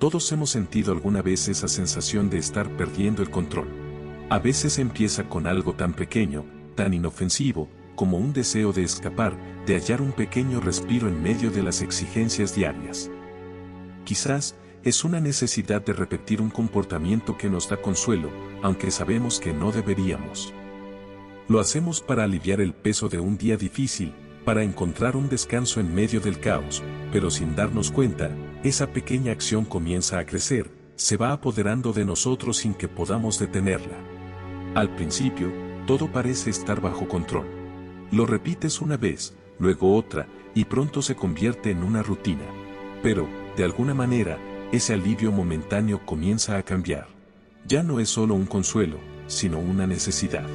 Todos hemos sentido alguna vez esa sensación de estar perdiendo el control. A veces empieza con algo tan pequeño, tan inofensivo, como un deseo de escapar, de hallar un pequeño respiro en medio de las exigencias diarias. Quizás es una necesidad de repetir un comportamiento que nos da consuelo, aunque sabemos que no deberíamos. Lo hacemos para aliviar el peso de un día difícil, para encontrar un descanso en medio del caos, pero sin darnos cuenta, esa pequeña acción comienza a crecer, se va apoderando de nosotros sin que podamos detenerla. Al principio, todo parece estar bajo control. Lo repites una vez, luego otra, y pronto se convierte en una rutina. Pero, de alguna manera, ese alivio momentáneo comienza a cambiar. Ya no es solo un consuelo, sino una necesidad.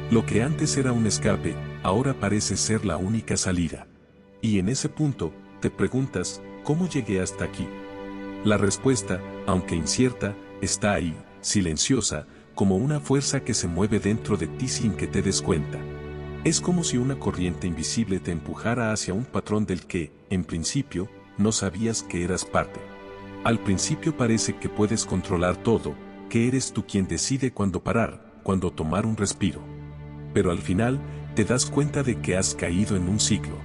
Lo que antes era un escape, ahora parece ser la única salida. Y en ese punto, te preguntas, ¿cómo llegué hasta aquí? La respuesta, aunque incierta, está ahí, silenciosa, como una fuerza que se mueve dentro de ti sin que te des cuenta. Es como si una corriente invisible te empujara hacia un patrón del que, en principio, no sabías que eras parte. Al principio parece que puedes controlar todo, que eres tú quien decide cuándo parar, cuándo tomar un respiro. Pero al final, te das cuenta de que has caído en un ciclo.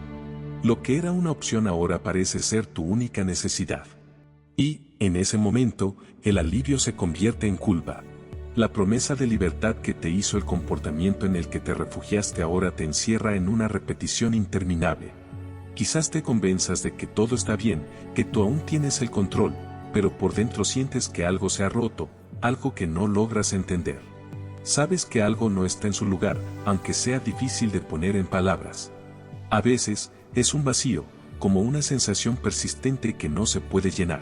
Lo que era una opción ahora parece ser tu única necesidad. Y, en ese momento, el alivio se convierte en culpa. La promesa de libertad que te hizo el comportamiento en el que te refugiaste ahora te encierra en una repetición interminable. Quizás te convenzas de que todo está bien, que tú aún tienes el control, pero por dentro sientes que algo se ha roto, algo que no logras entender. Sabes que algo no está en su lugar, aunque sea difícil de poner en palabras. A veces, es un vacío, como una sensación persistente que no se puede llenar.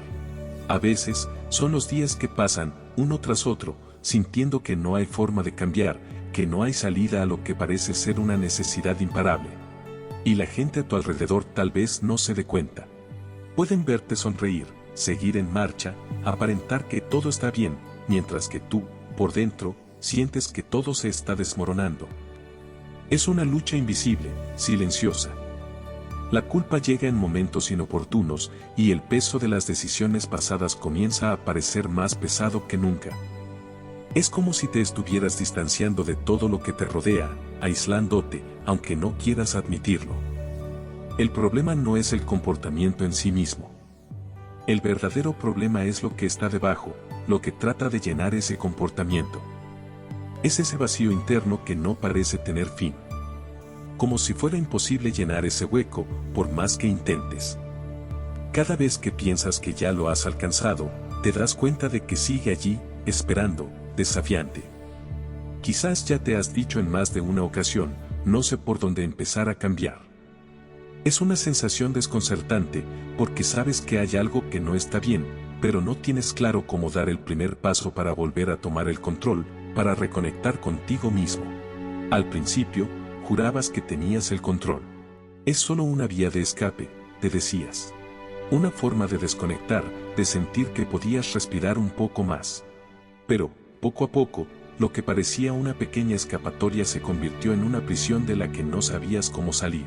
A veces, son los días que pasan, uno tras otro, sintiendo que no hay forma de cambiar, que no hay salida a lo que parece ser una necesidad imparable. Y la gente a tu alrededor tal vez no se dé cuenta. Pueden verte sonreír, seguir en marcha, aparentar que todo está bien, mientras que tú, por dentro, sientes que todo se está desmoronando. Es una lucha invisible, silenciosa. La culpa llega en momentos inoportunos, y el peso de las decisiones pasadas comienza a parecer más pesado que nunca. Es como si te estuvieras distanciando de todo lo que te rodea, aislándote, aunque no quieras admitirlo. El problema no es el comportamiento en sí mismo. El verdadero problema es lo que está debajo, lo que trata de llenar ese comportamiento. Es ese vacío interno que no parece tener fin. Como si fuera imposible llenar ese hueco, por más que intentes. Cada vez que piensas que ya lo has alcanzado, te das cuenta de que sigue allí, esperando, desafiante. Quizás ya te has dicho en más de una ocasión, no sé por dónde empezar a cambiar. Es una sensación desconcertante, porque sabes que hay algo que no está bien, pero no tienes claro cómo dar el primer paso para volver a tomar el control, para reconectar contigo mismo. Al principio, jurabas que tenías el control. Es solo una vía de escape, te decías. Una forma de desconectar, de sentir que podías respirar un poco más. Pero, poco a poco, lo que parecía una pequeña escapatoria se convirtió en una prisión de la que no sabías cómo salir.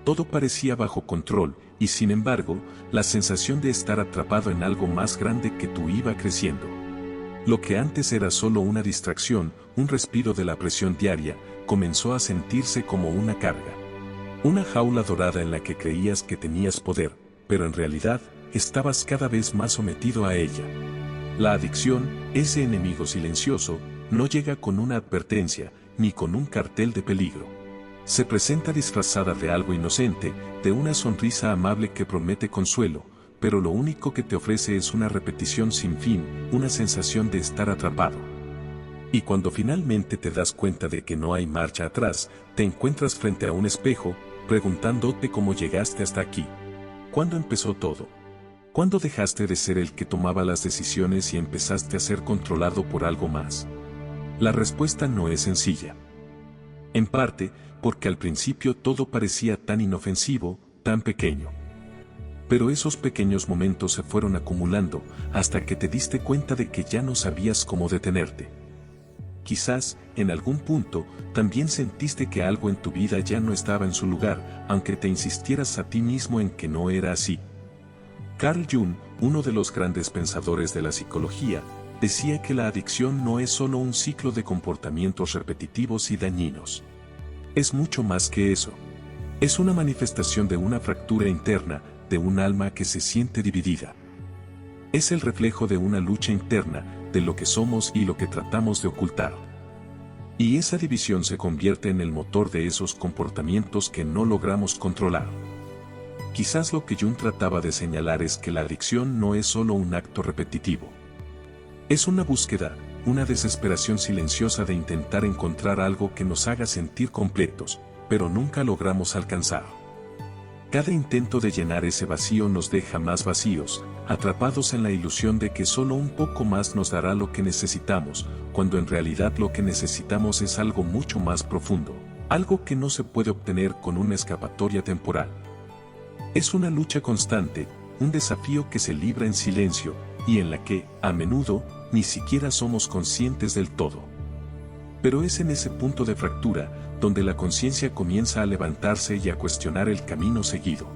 Todo parecía bajo control, y sin embargo, la sensación de estar atrapado en algo más grande que tú iba creciendo. Lo que antes era solo una distracción, un respiro de la presión diaria, comenzó a sentirse como una carga. Una jaula dorada en la que creías que tenías poder, pero en realidad, estabas cada vez más sometido a ella. La adicción, ese enemigo silencioso, no llega con una advertencia, ni con un cartel de peligro. Se presenta disfrazada de algo inocente, de una sonrisa amable que promete consuelo, pero lo único que te ofrece es una repetición sin fin, una sensación de estar atrapado. Y cuando finalmente te das cuenta de que no hay marcha atrás, te encuentras frente a un espejo, preguntándote cómo llegaste hasta aquí. ¿Cuándo empezó todo? ¿Cuándo dejaste de ser el que tomaba las decisiones y empezaste a ser controlado por algo más? La respuesta no es sencilla. En parte, porque al principio todo parecía tan inofensivo, tan pequeño. Pero esos pequeños momentos se fueron acumulando, hasta que te diste cuenta de que ya no sabías cómo detenerte. Quizás, en algún punto, también sentiste que algo en tu vida ya no estaba en su lugar, aunque te insistieras a ti mismo en que no era así. Carl Jung, uno de los grandes pensadores de la psicología, decía que la adicción no es solo un ciclo de comportamientos repetitivos y dañinos. Es mucho más que eso. Es una manifestación de una fractura interna, de un alma que se siente dividida. Es el reflejo de una lucha interna, de lo que somos y lo que tratamos de ocultar. Y esa división se convierte en el motor de esos comportamientos que no logramos controlar. Quizás lo que Jung trataba de señalar es que la adicción no es solo un acto repetitivo. Es una búsqueda, una desesperación silenciosa de intentar encontrar algo que nos haga sentir completos, pero nunca logramos alcanzar. Cada intento de llenar ese vacío nos deja más vacíos, atrapados en la ilusión de que solo un poco más nos dará lo que necesitamos, cuando en realidad lo que necesitamos es algo mucho más profundo, algo que no se puede obtener con una escapatoria temporal. Es una lucha constante, un desafío que se libra en silencio, y en la que, a menudo, ni siquiera somos conscientes del todo. Pero es en ese punto de fractura, donde la conciencia comienza a levantarse y a cuestionar el camino seguido.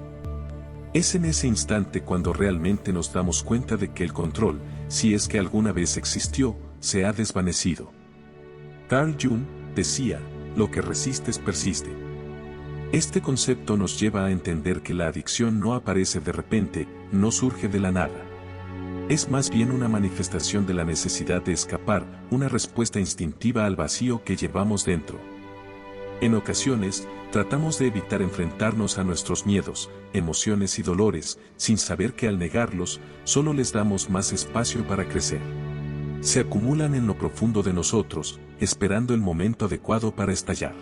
Es en ese instante cuando realmente nos damos cuenta de que el control, si es que alguna vez existió, se ha desvanecido. Carl Jung decía, lo que resistes persiste. Este concepto nos lleva a entender que la adicción no aparece de repente, no surge de la nada. Es más bien una manifestación de la necesidad de escapar, una respuesta instintiva al vacío que llevamos dentro. En ocasiones, tratamos de evitar enfrentarnos a nuestros miedos, emociones y dolores, sin saber que al negarlos, solo les damos más espacio para crecer. Se acumulan en lo profundo de nosotros, esperando el momento adecuado para estallar.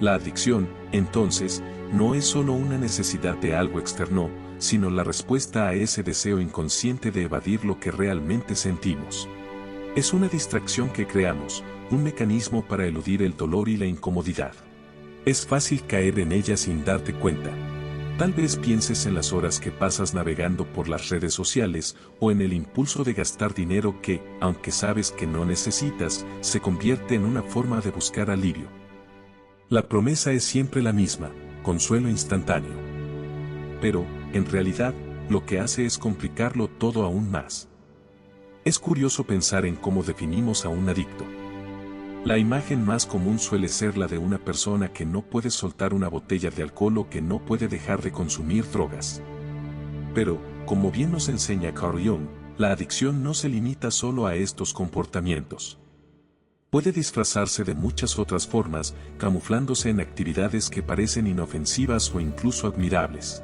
La adicción, entonces, no es solo una necesidad de algo externo, sino la respuesta a ese deseo inconsciente de evadir lo que realmente sentimos. Es una distracción que creamos, un mecanismo para eludir el dolor y la incomodidad. Es fácil caer en ella sin darte cuenta. Tal vez pienses en las horas que pasas navegando por las redes sociales o en el impulso de gastar dinero que, aunque sabes que no necesitas, se convierte en una forma de buscar alivio. La promesa es siempre la misma, consuelo instantáneo. Pero, en realidad, lo que hace es complicarlo todo aún más. Es curioso pensar en cómo definimos a un adicto. La imagen más común suele ser la de una persona que no puede soltar una botella de alcohol o que no puede dejar de consumir drogas. Pero, como bien nos enseña Carl Jung, la adicción no se limita solo a estos comportamientos. Puede disfrazarse de muchas otras formas, camuflándose en actividades que parecen inofensivas o incluso admirables.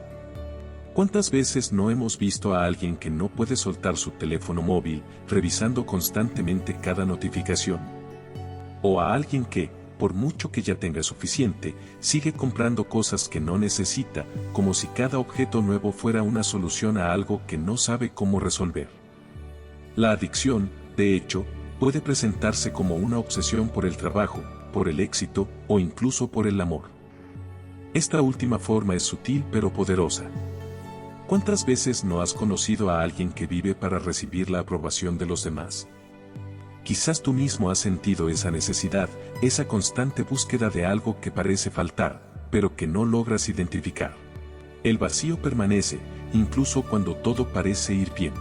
¿Cuántas veces no hemos visto a alguien que no puede soltar su teléfono móvil, revisando constantemente cada notificación? O a alguien que, por mucho que ya tenga suficiente, sigue comprando cosas que no necesita, como si cada objeto nuevo fuera una solución a algo que no sabe cómo resolver. La adicción, de hecho, puede presentarse como una obsesión por el trabajo, por el éxito o incluso por el amor. Esta última forma es sutil pero poderosa. ¿Cuántas veces no has conocido a alguien que vive para recibir la aprobación de los demás? Quizás tú mismo has sentido esa necesidad, esa constante búsqueda de algo que parece faltar, pero que no logras identificar. El vacío permanece, incluso cuando todo parece ir bien.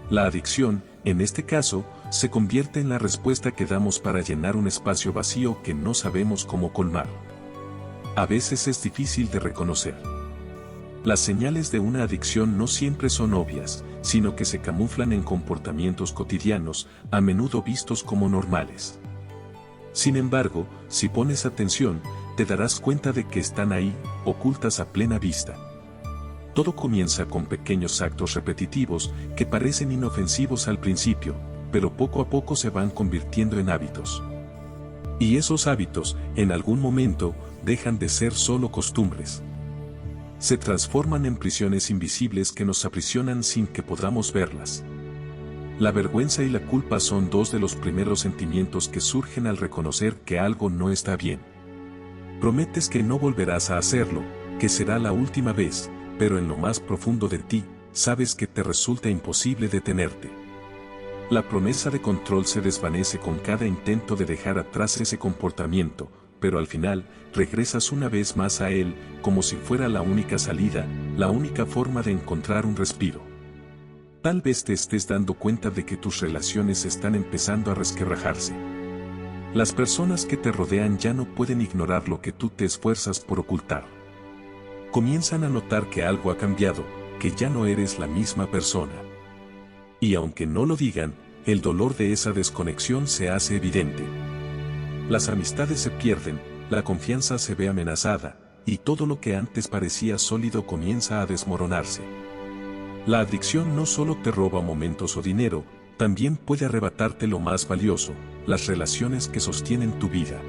La adicción, en este caso, se convierte en la respuesta que damos para llenar un espacio vacío que no sabemos cómo colmar. A veces es difícil de reconocer. Las señales de una adicción no siempre son obvias, sino que se camuflan en comportamientos cotidianos, a menudo vistos como normales. Sin embargo, si pones atención, te darás cuenta de que están ahí, ocultas a plena vista. Todo comienza con pequeños actos repetitivos que parecen inofensivos al principio, pero poco a poco se van convirtiendo en hábitos. Y esos hábitos, en algún momento, dejan de ser solo costumbres. Se transforman en prisiones invisibles que nos aprisionan sin que podamos verlas. La vergüenza y la culpa son dos de los primeros sentimientos que surgen al reconocer que algo no está bien. Prometes que no volverás a hacerlo, que será la última vez, pero en lo más profundo de ti, sabes que te resulta imposible detenerte. La promesa de control se desvanece con cada intento de dejar atrás ese comportamiento, pero al final, regresas una vez más a él, como si fuera la única salida, la única forma de encontrar un respiro. Tal vez te estés dando cuenta de que tus relaciones están empezando a resquebrajarse. Las personas que te rodean ya no pueden ignorar lo que tú te esfuerzas por ocultar. Comienzan a notar que algo ha cambiado, que ya no eres la misma persona. Y aunque no lo digan, el dolor de esa desconexión se hace evidente. Las amistades se pierden, la confianza se ve amenazada, y todo lo que antes parecía sólido comienza a desmoronarse. La adicción no solo te roba momentos o dinero, también puede arrebatarte lo más valioso, las relaciones que sostienen tu vida.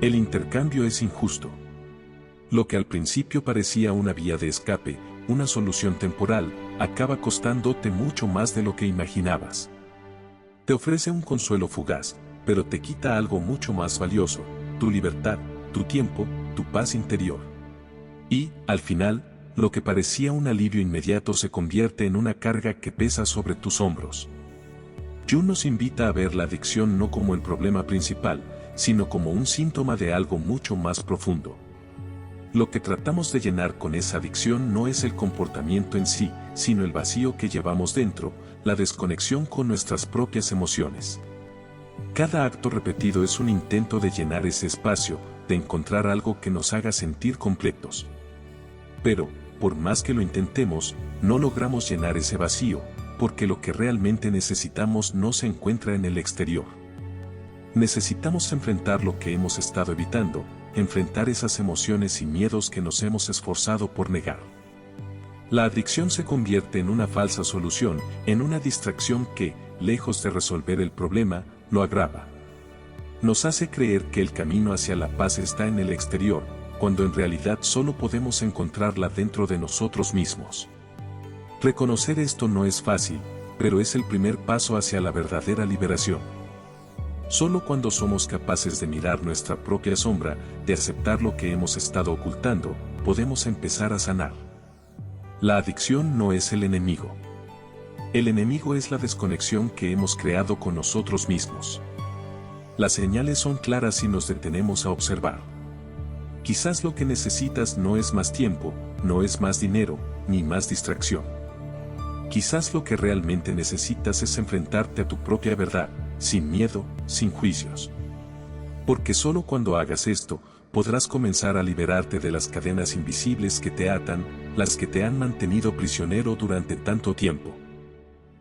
El intercambio es injusto. Lo que al principio parecía una vía de escape, una solución temporal, acaba costándote mucho más de lo que imaginabas. Te ofrece un consuelo fugaz, pero te quita algo mucho más valioso, tu libertad, tu tiempo, tu paz interior. Y, al final, lo que parecía un alivio inmediato se convierte en una carga que pesa sobre tus hombros. Jung nos invita a ver la adicción no como el problema principal, sino como un síntoma de algo mucho más profundo. Lo que tratamos de llenar con esa adicción no es el comportamiento en sí, sino el vacío que llevamos dentro, la desconexión con nuestras propias emociones. Cada acto repetido es un intento de llenar ese espacio, de encontrar algo que nos haga sentir completos. Pero, por más que lo intentemos, no logramos llenar ese vacío, porque lo que realmente necesitamos no se encuentra en el exterior. Necesitamos enfrentar lo que hemos estado evitando, enfrentar esas emociones y miedos que nos hemos esforzado por negar. La adicción se convierte en una falsa solución, en una distracción que, lejos de resolver el problema, lo agrava. Nos hace creer que el camino hacia la paz está en el exterior, cuando en realidad solo podemos encontrarla dentro de nosotros mismos. Reconocer esto no es fácil, pero es el primer paso hacia la verdadera liberación. Solo cuando somos capaces de mirar nuestra propia sombra, de aceptar lo que hemos estado ocultando, podemos empezar a sanar. La adicción no es el enemigo. El enemigo es la desconexión que hemos creado con nosotros mismos. Las señales son claras si nos detenemos a observar. Quizás lo que necesitas no es más tiempo, no es más dinero, ni más distracción. Quizás lo que realmente necesitas es enfrentarte a tu propia verdad, sin miedo, sin juicios. Porque solo cuando hagas esto, podrás comenzar a liberarte de las cadenas invisibles que te atan, las que te han mantenido prisionero durante tanto tiempo.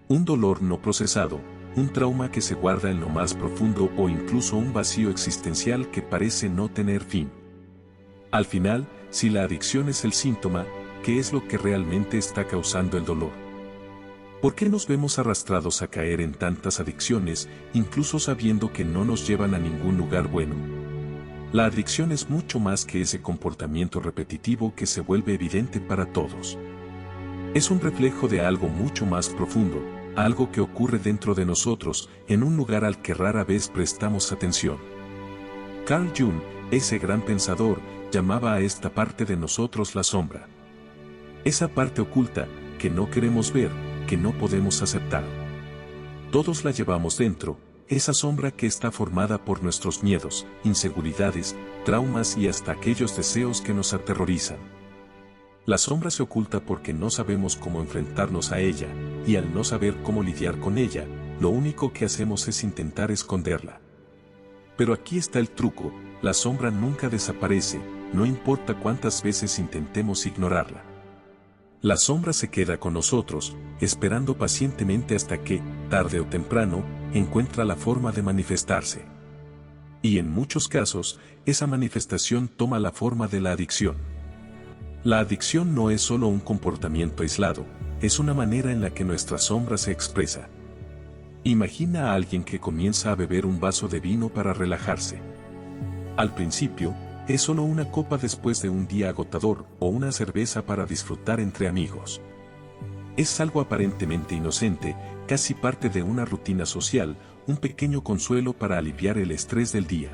Un dolor no procesado, un trauma que se guarda en lo más profundo o incluso un vacío existencial que parece no tener fin. Al final, si la adicción es el síntoma, ¿qué es lo que realmente está causando el dolor? ¿Por qué nos vemos arrastrados a caer en tantas adicciones, incluso sabiendo que no nos llevan a ningún lugar bueno? La adicción es mucho más que ese comportamiento repetitivo que se vuelve evidente para todos. Es un reflejo de algo mucho más profundo, algo que ocurre dentro de nosotros, en un lugar al que rara vez prestamos atención. Carl Jung, ese gran pensador, llamaba a esta parte de nosotros la sombra. Esa parte oculta, que no queremos ver, que no podemos aceptar. Todos la llevamos dentro, esa sombra que está formada por nuestros miedos, inseguridades, traumas y hasta aquellos deseos que nos aterrorizan. La sombra se oculta porque no sabemos cómo enfrentarnos a ella, y al no saber cómo lidiar con ella, lo único que hacemos es intentar esconderla. Pero aquí está el truco, la sombra nunca desaparece, no importa cuántas veces intentemos ignorarla. La sombra se queda con nosotros, esperando pacientemente hasta que, tarde o temprano, encuentra la forma de manifestarse. Y en muchos casos, esa manifestación toma la forma de la adicción. La adicción no es solo un comportamiento aislado, es una manera en la que nuestra sombra se expresa. Imagina a alguien que comienza a beber un vaso de vino para relajarse. Al principio, es solo una copa después de un día agotador o una cerveza para disfrutar entre amigos. Es algo aparentemente inocente, casi parte de una rutina social, un pequeño consuelo para aliviar el estrés del día.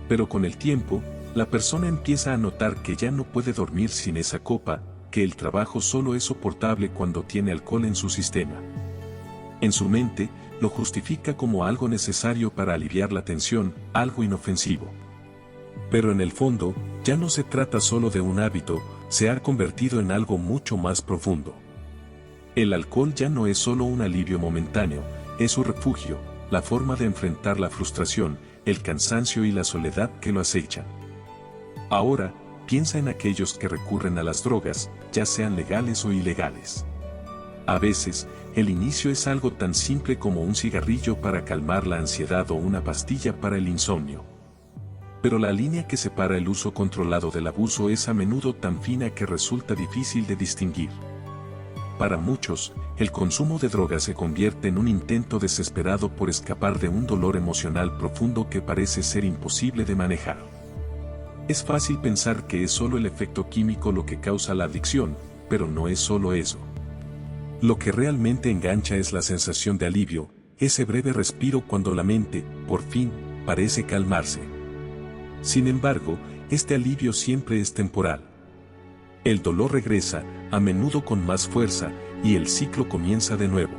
Pero con el tiempo, la persona empieza a notar que ya no puede dormir sin esa copa, que el trabajo solo es soportable cuando tiene alcohol en su sistema. En su mente, lo justifica como algo necesario para aliviar la tensión, algo inofensivo. Pero en el fondo, ya no se trata solo de un hábito, se ha convertido en algo mucho más profundo. El alcohol ya no es solo un alivio momentáneo, es su refugio, la forma de enfrentar la frustración, el cansancio y la soledad que lo acechan. Ahora, piensa en aquellos que recurren a las drogas, ya sean legales o ilegales. A veces, el inicio es algo tan simple como un cigarrillo para calmar la ansiedad o una pastilla para el insomnio. Pero la línea que separa el uso controlado del abuso es a menudo tan fina que resulta difícil de distinguir. Para muchos, el consumo de drogas se convierte en un intento desesperado por escapar de un dolor emocional profundo que parece ser imposible de manejar. Es fácil pensar que es solo el efecto químico lo que causa la adicción, pero no es solo eso. Lo que realmente engancha es la sensación de alivio, ese breve respiro cuando la mente, por fin, parece calmarse. Sin embargo, este alivio siempre es temporal. El dolor regresa, a menudo con más fuerza, y el ciclo comienza de nuevo.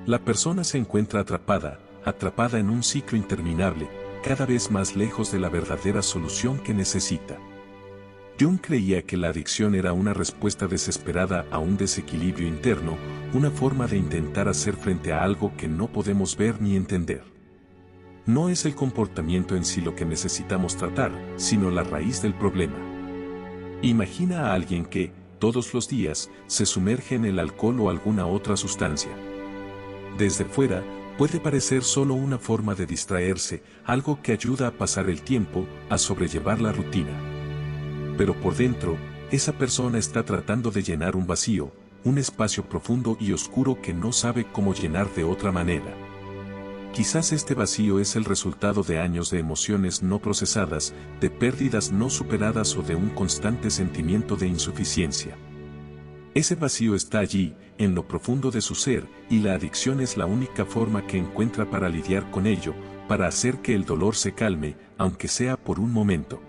La persona se encuentra atrapada en un ciclo interminable, cada vez más lejos de la verdadera solución que necesita. Jung creía que la adicción era una respuesta desesperada a un desequilibrio interno, una forma de intentar hacer frente a algo que no podemos ver ni entender. No es el comportamiento en sí lo que necesitamos tratar, sino la raíz del problema. Imagina a alguien que, todos los días, se sumerge en el alcohol o alguna otra sustancia. Desde fuera, puede parecer solo una forma de distraerse, algo que ayuda a pasar el tiempo, a sobrellevar la rutina. Pero por dentro, esa persona está tratando de llenar un vacío, un espacio profundo y oscuro que no sabe cómo llenar de otra manera. Quizás este vacío es el resultado de años de emociones no procesadas, de pérdidas no superadas o de un constante sentimiento de insuficiencia. Ese vacío está allí, en lo profundo de su ser, y la adicción es la única forma que encuentra para lidiar con ello, para hacer que el dolor se calme, aunque sea por un momento.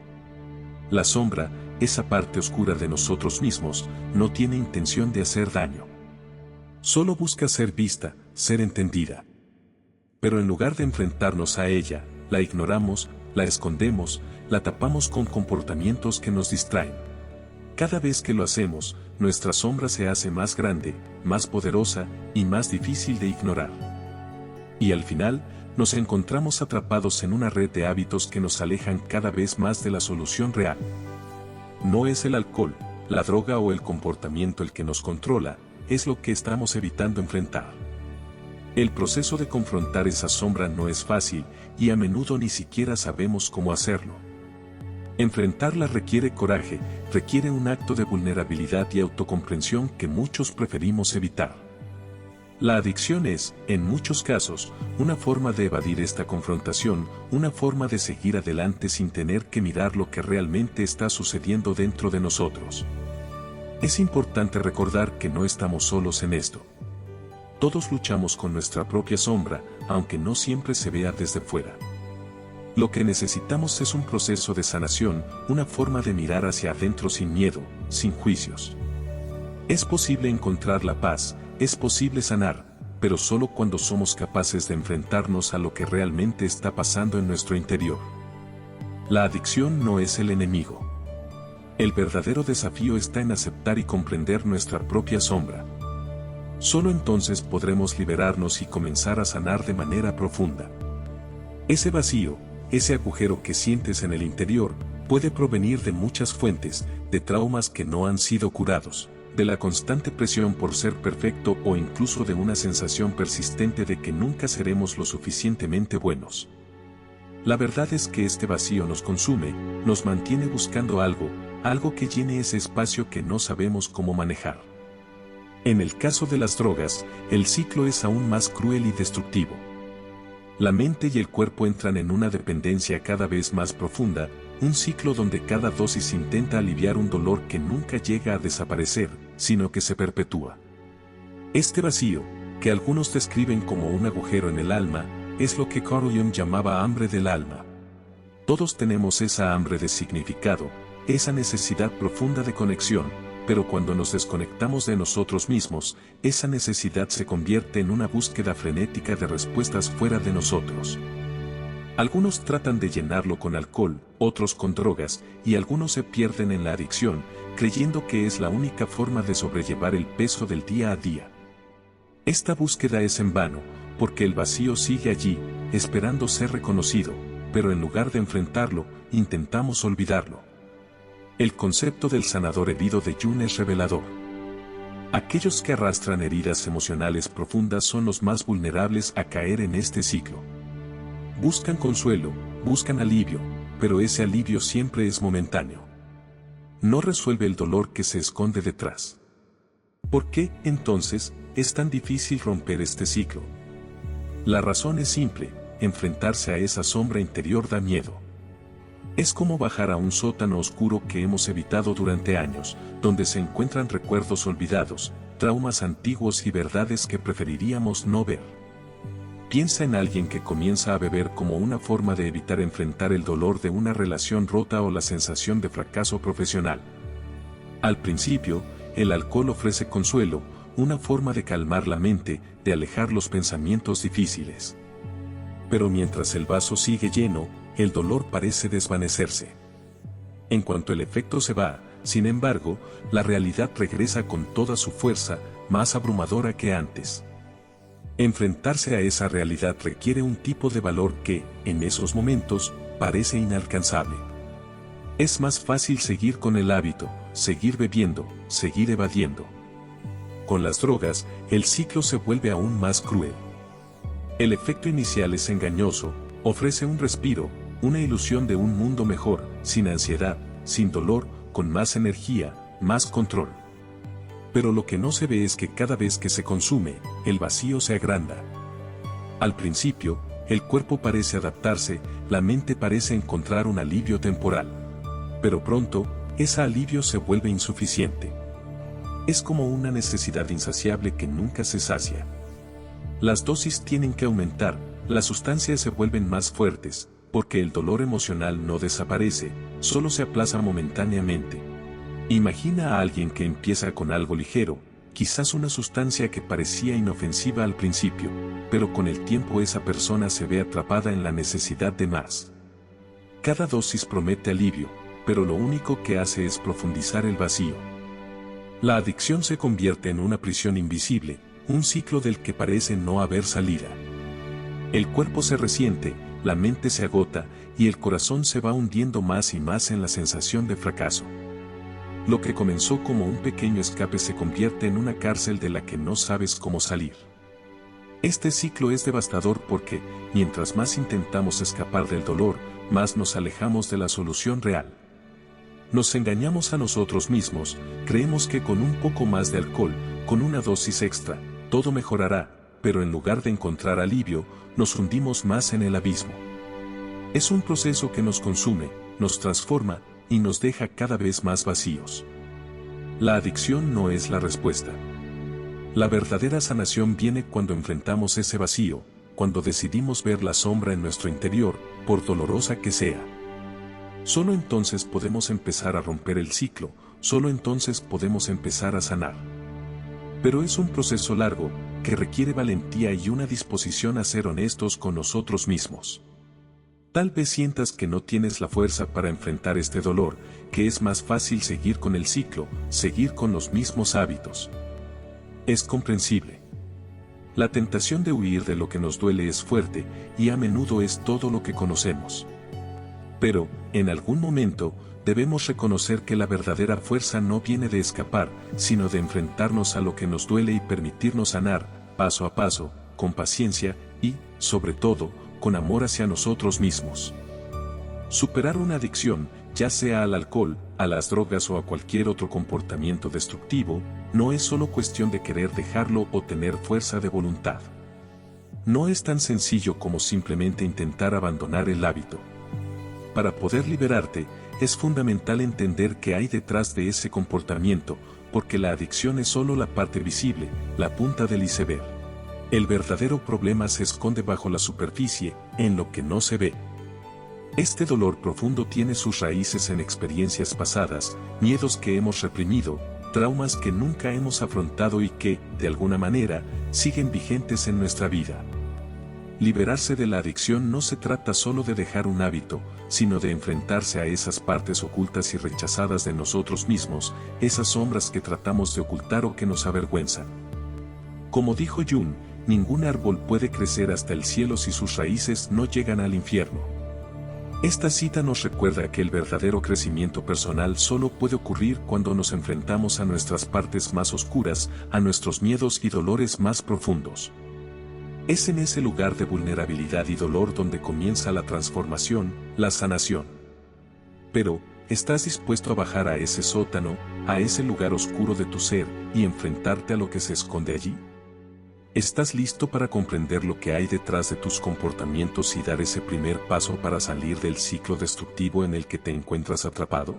La sombra, esa parte oscura de nosotros mismos, no tiene intención de hacer daño. Solo busca ser vista, ser entendida. Pero en lugar de enfrentarnos a ella, la ignoramos, la escondemos, la tapamos con comportamientos que nos distraen. Cada vez que lo hacemos, nuestra sombra se hace más grande, más poderosa y más difícil de ignorar. Y al final, nos encontramos atrapados en una red de hábitos que nos alejan cada vez más de la solución real. No es el alcohol, la droga o el comportamiento el que nos controla, es lo que estamos evitando enfrentar. El proceso de confrontar esa sombra no es fácil, y a menudo ni siquiera sabemos cómo hacerlo. Enfrentarla requiere coraje, requiere un acto de vulnerabilidad y autocomprensión que muchos preferimos evitar. La adicción es, en muchos casos, una forma de evadir esta confrontación, una forma de seguir adelante sin tener que mirar lo que realmente está sucediendo dentro de nosotros. Es importante recordar que no estamos solos en esto. Todos luchamos con nuestra propia sombra, aunque no siempre se vea desde fuera. Lo que necesitamos es un proceso de sanación, una forma de mirar hacia adentro sin miedo, sin juicios. Es posible encontrar la paz, es posible sanar, pero solo cuando somos capaces de enfrentarnos a lo que realmente está pasando en nuestro interior. La adicción no es el enemigo. El verdadero desafío está en aceptar y comprender nuestra propia sombra. Solo entonces podremos liberarnos y comenzar a sanar de manera profunda. Ese vacío, ese agujero que sientes en el interior, puede provenir de muchas fuentes, de traumas que no han sido curados, de la constante presión por ser perfecto o incluso de una sensación persistente de que nunca seremos lo suficientemente buenos. La verdad es que este vacío nos consume, nos mantiene buscando algo que llene ese espacio que no sabemos cómo manejar. En el caso de las drogas, el ciclo es aún más cruel y destructivo. La mente y el cuerpo entran en una dependencia cada vez más profunda, un ciclo donde cada dosis intenta aliviar un dolor que nunca llega a desaparecer, sino que se perpetúa. Este vacío, que algunos describen como un agujero en el alma, es lo que Carl Jung llamaba hambre del alma. Todos tenemos esa hambre de significado, esa necesidad profunda de conexión, pero cuando nos desconectamos de nosotros mismos, esa necesidad se convierte en una búsqueda frenética de respuestas fuera de nosotros. Algunos tratan de llenarlo con alcohol, otros con drogas, y algunos se pierden en la adicción, creyendo que es la única forma de sobrellevar el peso del día a día. Esta búsqueda es en vano, porque el vacío sigue allí, esperando ser reconocido, pero en lugar de enfrentarlo, intentamos olvidarlo. El concepto del sanador herido de Jung es revelador. Aquellos que arrastran heridas emocionales profundas son los más vulnerables a caer en este ciclo. Buscan consuelo, buscan alivio, pero ese alivio siempre es momentáneo. No resuelve el dolor que se esconde detrás. ¿Por qué, entonces, es tan difícil romper este ciclo? La razón es simple: enfrentarse a esa sombra interior da miedo. Es como bajar a un sótano oscuro que hemos evitado durante años, donde se encuentran recuerdos olvidados, traumas antiguos y verdades que preferiríamos no ver. Piensa en alguien que comienza a beber como una forma de evitar enfrentar el dolor de una relación rota o la sensación de fracaso profesional. Al principio, el alcohol ofrece consuelo, una forma de calmar la mente, de alejar los pensamientos difíciles. Pero mientras el vaso sigue lleno, el dolor parece desvanecerse. En cuanto el efecto se va, sin embargo, la realidad regresa con toda su fuerza, más abrumadora que antes. Enfrentarse a esa realidad requiere un tipo de valor que, en esos momentos, parece inalcanzable. Es más fácil seguir con el hábito, seguir bebiendo, seguir evadiendo. Con las drogas, el ciclo se vuelve aún más cruel. El efecto inicial es engañoso, ofrece un respiro, una ilusión de un mundo mejor, sin ansiedad, sin dolor, con más energía, más control. Pero lo que no se ve es que cada vez que se consume, el vacío se agranda. Al principio, el cuerpo parece adaptarse, la mente parece encontrar un alivio temporal. Pero pronto, ese alivio se vuelve insuficiente. Es como una necesidad insaciable que nunca se sacia. Las dosis tienen que aumentar, las sustancias se vuelven más fuertes, porque el dolor emocional no desaparece, solo se aplaza momentáneamente. Imagina a alguien que empieza con algo ligero, quizás una sustancia que parecía inofensiva al principio, pero con el tiempo esa persona se ve atrapada en la necesidad de más. Cada dosis promete alivio, pero lo único que hace es profundizar el vacío. La adicción se convierte en una prisión invisible, un ciclo del que parece no haber salida. El cuerpo se resiente, la mente se agota, y el corazón se va hundiendo más y más en la sensación de fracaso. Lo que comenzó como un pequeño escape se convierte en una cárcel de la que no sabes cómo salir. Este ciclo es devastador porque, mientras más intentamos escapar del dolor, más nos alejamos de la solución real. Nos engañamos a nosotros mismos, creemos que con un poco más de alcohol, con una dosis extra, todo mejorará, pero en lugar de encontrar alivio, nos hundimos más en el abismo. Es un proceso que nos consume, nos transforma, y nos deja cada vez más vacíos. La adicción no es la respuesta. La verdadera sanación viene cuando enfrentamos ese vacío, cuando decidimos ver la sombra en nuestro interior, por dolorosa que sea. Solo entonces podemos empezar a romper el ciclo, solo entonces podemos empezar a sanar. Pero es un proceso largo, que requiere valentía y una disposición a ser honestos con nosotros mismos. Tal vez sientas que no tienes la fuerza para enfrentar este dolor, que es más fácil seguir con el ciclo, seguir con los mismos hábitos. Es comprensible. La tentación de huir de lo que nos duele es fuerte, y a menudo es todo lo que conocemos. Pero, en algún momento, debemos reconocer que la verdadera fuerza no viene de escapar, sino de enfrentarnos a lo que nos duele y permitirnos sanar, paso a paso, con paciencia y, sobre todo, con amor hacia nosotros mismos. Superar una adicción, ya sea al alcohol, a las drogas o a cualquier otro comportamiento destructivo, no es solo cuestión de querer dejarlo o tener fuerza de voluntad. No es tan sencillo como simplemente intentar abandonar el hábito. Para poder liberarte, es fundamental entender qué hay detrás de ese comportamiento, porque la adicción es solo la parte visible, la punta del iceberg. El verdadero problema se esconde bajo la superficie, en lo que no se ve. Este dolor profundo tiene sus raíces en experiencias pasadas, miedos que hemos reprimido, traumas que nunca hemos afrontado y que, de alguna manera, siguen vigentes en nuestra vida. Liberarse de la adicción no se trata solo de dejar un hábito, sino de enfrentarse a esas partes ocultas y rechazadas de nosotros mismos, esas sombras que tratamos de ocultar o que nos avergüenzan. Como dijo Jung, ningún árbol puede crecer hasta el cielo si sus raíces no llegan al infierno. Esta cita nos recuerda que el verdadero crecimiento personal solo puede ocurrir cuando nos enfrentamos a nuestras partes más oscuras, a nuestros miedos y dolores más profundos. Es en ese lugar de vulnerabilidad y dolor donde comienza la transformación, la sanación. Pero, ¿estás dispuesto a bajar a ese sótano, a ese lugar oscuro de tu ser, y enfrentarte a lo que se esconde allí? ¿Estás listo para comprender lo que hay detrás de tus comportamientos y dar ese primer paso para salir del ciclo destructivo en el que te encuentras atrapado?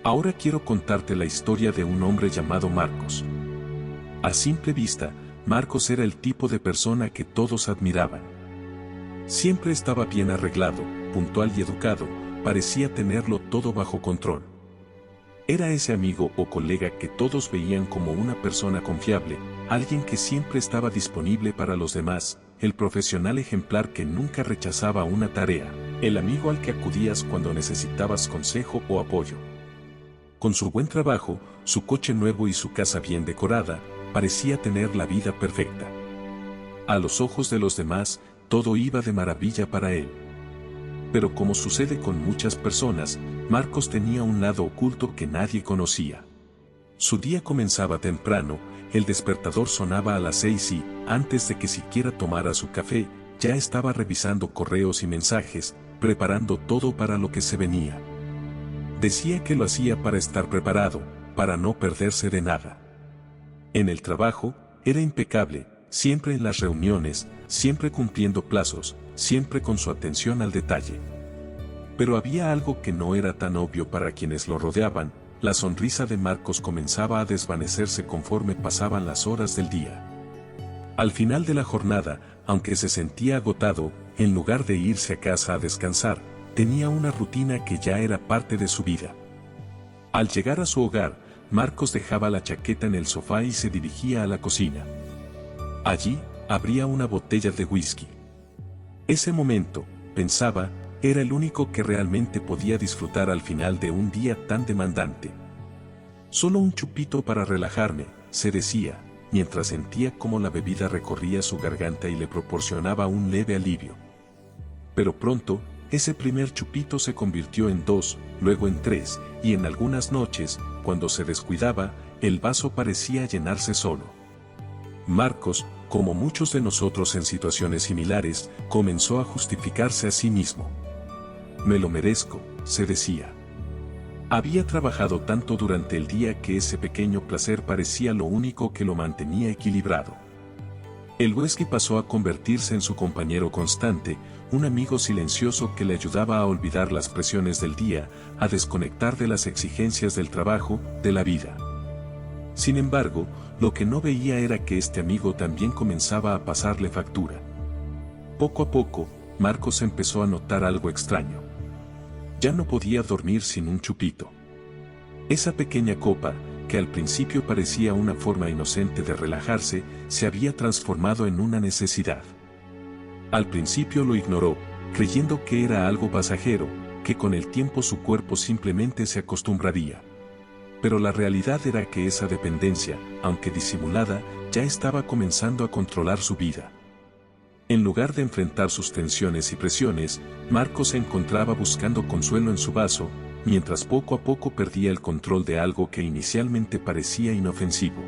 Ahora quiero contarte la historia de un hombre llamado Marcos. A simple vista, Marcos era el tipo de persona que todos admiraban. Siempre estaba bien arreglado, puntual y educado, parecía tenerlo todo bajo control. Era ese amigo o colega que todos veían como una persona confiable, alguien que siempre estaba disponible para los demás, el profesional ejemplar que nunca rechazaba una tarea, el amigo al que acudías cuando necesitabas consejo o apoyo. Con su buen trabajo, su coche nuevo y su casa bien decorada, parecía tener la vida perfecta. A los ojos de los demás, todo iba de maravilla para él. Pero como sucede con muchas personas, Marcos tenía un lado oculto que nadie conocía. Su día comenzaba temprano, el despertador sonaba a las 6 y, antes de que siquiera tomara su café, ya estaba revisando correos y mensajes, preparando todo para lo que se venía. Decía que lo hacía para estar preparado, para no perderse de nada. En el trabajo, era impecable, siempre en las reuniones, siempre cumpliendo plazos, siempre con su atención al detalle. Pero había algo que no era tan obvio para quienes lo rodeaban, la sonrisa de Marcos comenzaba a desvanecerse conforme pasaban las horas del día. Al final de la jornada, aunque se sentía agotado, en lugar de irse a casa a descansar, tenía una rutina que ya era parte de su vida. Al llegar a su hogar, Marcos dejaba la chaqueta en el sofá y se dirigía a la cocina. Allí, abría una botella de whisky. Ese momento, pensaba, era el único que realmente podía disfrutar al final de un día tan demandante. Solo un chupito para relajarme, se decía, mientras sentía cómo la bebida recorría su garganta y le proporcionaba un leve alivio. Pero pronto, ese primer chupito se convirtió en 2, luego en 3, y en algunas noches, cuando se descuidaba, el vaso parecía llenarse solo. Marcos, como muchos de nosotros en situaciones similares, comenzó a justificarse a sí mismo. Me lo merezco, se decía. Había trabajado tanto durante el día que ese pequeño placer parecía lo único que lo mantenía equilibrado. El whisky pasó a convertirse en su compañero constante, un amigo silencioso que le ayudaba a olvidar las presiones del día, a desconectar de las exigencias del trabajo, de la vida. Sin embargo, lo que no veía era que este amigo también comenzaba a pasarle factura. Poco a poco, Marcos empezó a notar algo extraño. Ya no podía dormir sin un chupito. Esa pequeña copa, que al principio parecía una forma inocente de relajarse, se había transformado en una necesidad. Al principio lo ignoró, creyendo que era algo pasajero, que con el tiempo su cuerpo simplemente se acostumbraría. Pero la realidad era que esa dependencia, aunque disimulada, ya estaba comenzando a controlar su vida. En lugar de enfrentar sus tensiones y presiones, Marcos se encontraba buscando consuelo en su vaso, mientras poco a poco perdía el control de algo que inicialmente parecía inofensivo.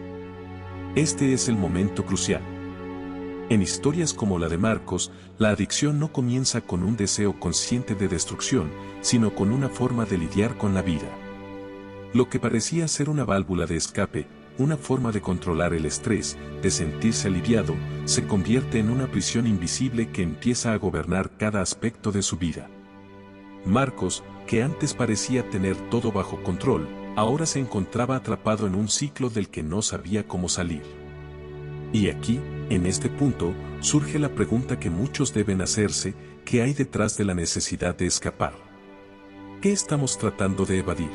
Este es el momento crucial. En historias como la de Marcos, la adicción no comienza con un deseo consciente de destrucción, sino con una forma de lidiar con la vida. Lo que parecía ser una válvula de escape, una forma de controlar el estrés, de sentirse aliviado, se convierte en una prisión invisible que empieza a gobernar cada aspecto de su vida. Marcos, que antes parecía tener todo bajo control, ahora se encontraba atrapado en un ciclo del que no sabía cómo salir. Y aquí, en este punto, surge la pregunta que muchos deben hacerse: ¿qué hay detrás de la necesidad de escapar? ¿Qué estamos tratando de evadir?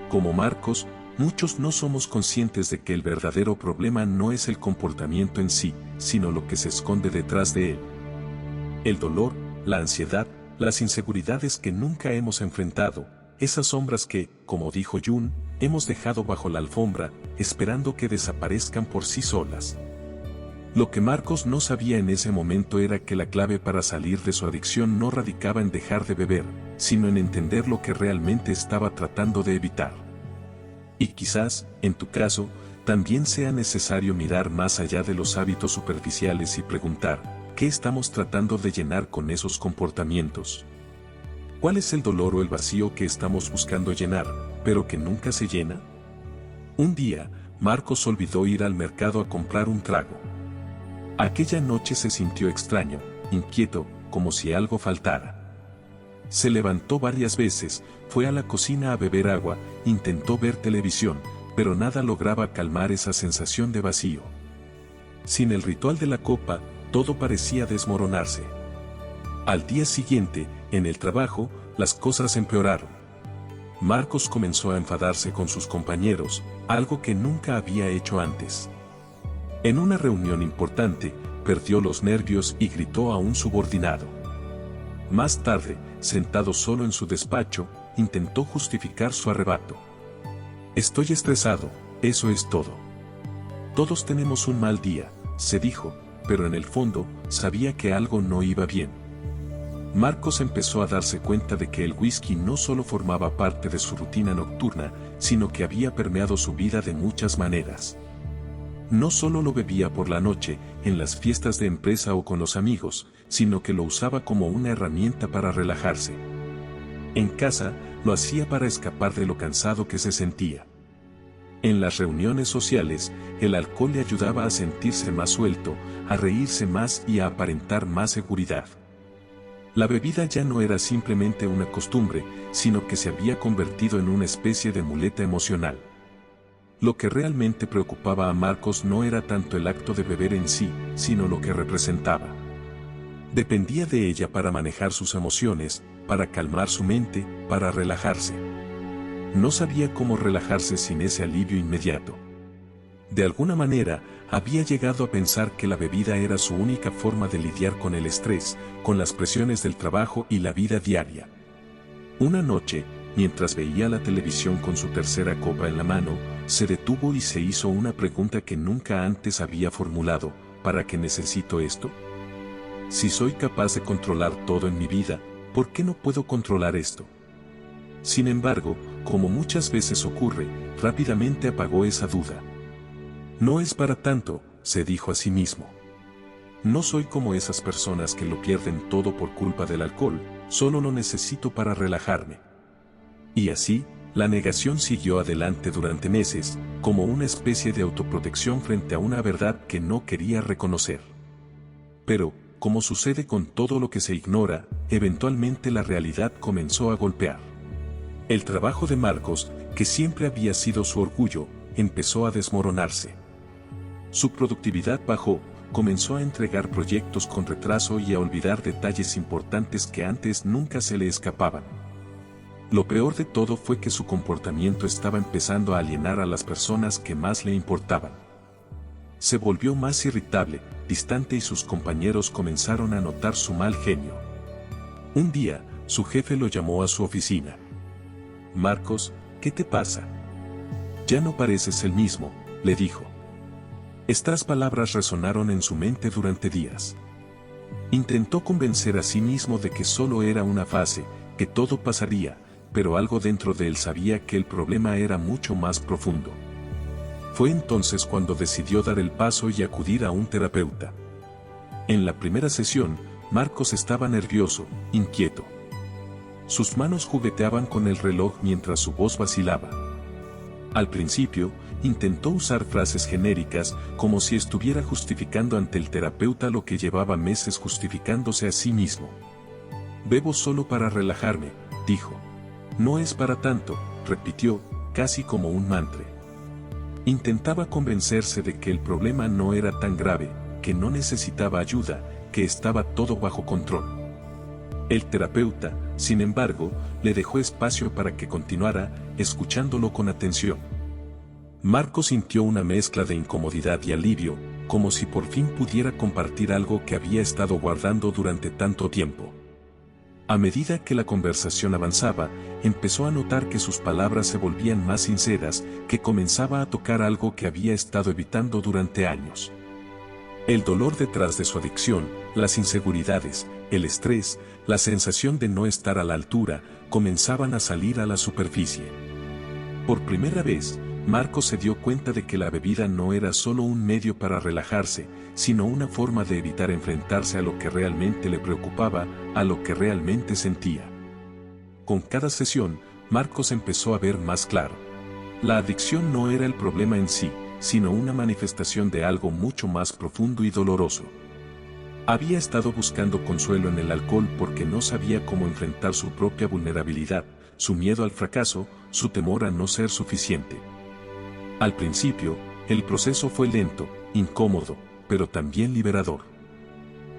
Como Marcos, muchos no somos conscientes de que el verdadero problema no es el comportamiento en sí, sino lo que se esconde detrás de él. El dolor, la ansiedad, las inseguridades que nunca hemos enfrentado, esas sombras que, como dijo Jung, hemos dejado bajo la alfombra, esperando que desaparezcan por sí solas. Lo que Marcos no sabía en ese momento era que la clave para salir de su adicción no radicaba en dejar de beber, sino en entender lo que realmente estaba tratando de evitar. Y quizás, en tu caso, también sea necesario mirar más allá de los hábitos superficiales y preguntar, ¿qué estamos tratando de llenar con esos comportamientos? ¿Cuál es el dolor o el vacío que estamos buscando llenar, pero que nunca se llena? Un día, Marcos olvidó ir al mercado a comprar un trago. Aquella noche se sintió extraño, inquieto, como si algo faltara. Se levantó varias veces, fue a la cocina a beber agua, intentó ver televisión, pero nada lograba calmar esa sensación de vacío. Sin el ritual de la copa, todo parecía desmoronarse. Al día siguiente, en el trabajo, las cosas empeoraron. Marcos comenzó a enfadarse con sus compañeros, algo que nunca había hecho antes. En una reunión importante, perdió los nervios y gritó a un subordinado. Más tarde, sentado solo en su despacho, intentó justificar su arrebato. Estoy estresado, eso es todo. Todos tenemos un mal día, se dijo, pero en el fondo, sabía que algo no iba bien. Marcos empezó a darse cuenta de que el whisky no solo formaba parte de su rutina nocturna, sino que había permeado su vida de muchas maneras. No solo lo bebía por la noche, en las fiestas de empresa o con los amigos, sino que lo usaba como una herramienta para relajarse. En casa, lo hacía para escapar de lo cansado que se sentía. En las reuniones sociales, el alcohol le ayudaba a sentirse más suelto, a reírse más y a aparentar más seguridad. La bebida ya no era simplemente una costumbre, sino que se había convertido en una especie de muleta emocional. Lo que realmente preocupaba a Marcos no era tanto el acto de beber en sí, sino lo que representaba. Dependía de ella para manejar sus emociones, para calmar su mente, para relajarse. No sabía cómo relajarse sin ese alivio inmediato. De alguna manera, había llegado a pensar que la bebida era su única forma de lidiar con el estrés, con las presiones del trabajo y la vida diaria. Una noche, mientras veía la televisión con su tercera copa en la mano, se detuvo y se hizo una pregunta que nunca antes había formulado: ¿para qué necesito esto? Si soy capaz de controlar todo en mi vida, ¿por qué no puedo controlar esto? Sin embargo, como muchas veces ocurre, rápidamente apagó esa duda. No es para tanto, se dijo a sí mismo. No soy como esas personas que lo pierden todo por culpa del alcohol, solo lo necesito para relajarme. Y así, la negación siguió adelante durante meses, como una especie de autoprotección frente a una verdad que no quería reconocer. Pero, como sucede con todo lo que se ignora, eventualmente la realidad comenzó a golpear. El trabajo de Marcos, que siempre había sido su orgullo, empezó a desmoronarse. Su productividad bajó, comenzó a entregar proyectos con retraso y a olvidar detalles importantes que antes nunca se le escapaban. Lo peor de todo fue que su comportamiento estaba empezando a alienar a las personas que más le importaban. Se volvió más irritable, distante y sus compañeros comenzaron a notar su mal genio. Un día, su jefe lo llamó a su oficina. Marcos, ¿qué te pasa? Ya no pareces el mismo, le dijo. Estas palabras resonaron en su mente durante días. Intentó convencer a sí mismo de que solo era una fase, que todo pasaría, pero algo dentro de él sabía que el problema era mucho más profundo. Fue entonces cuando decidió dar el paso y acudir a un terapeuta. En la primera sesión, Marcos estaba nervioso, inquieto. Sus manos jugueteaban con el reloj mientras su voz vacilaba. Al principio, intentó usar frases genéricas, como si estuviera justificando ante el terapeuta lo que llevaba meses justificándose a sí mismo. Bebo solo para relajarme, dijo. No es para tanto, repitió, casi como un mantra. Intentaba convencerse de que el problema no era tan grave, que no necesitaba ayuda, que estaba todo bajo control. El terapeuta, sin embargo, le dejó espacio para que continuara, escuchándolo con atención. Marcos sintió una mezcla de incomodidad y alivio, como si por fin pudiera compartir algo que había estado guardando durante tanto tiempo. A medida que la conversación avanzaba, empezó a notar que sus palabras se volvían más sinceras, que comenzaba a tocar algo que había estado evitando durante años. El dolor detrás de su adicción, las inseguridades, el estrés, la sensación de no estar a la altura, comenzaban a salir a la superficie. Por primera vez, Marcos se dio cuenta de que la bebida no era solo un medio para relajarse, sino una forma de evitar enfrentarse a lo que realmente le preocupaba, a lo que realmente sentía. Con cada sesión, Marcos empezó a ver más claro. La adicción no era el problema en sí, sino una manifestación de algo mucho más profundo y doloroso. Había estado buscando consuelo en el alcohol porque no sabía cómo enfrentar su propia vulnerabilidad, su miedo al fracaso, su temor a no ser suficiente. Al principio, el proceso fue lento, incómodo, pero también liberador.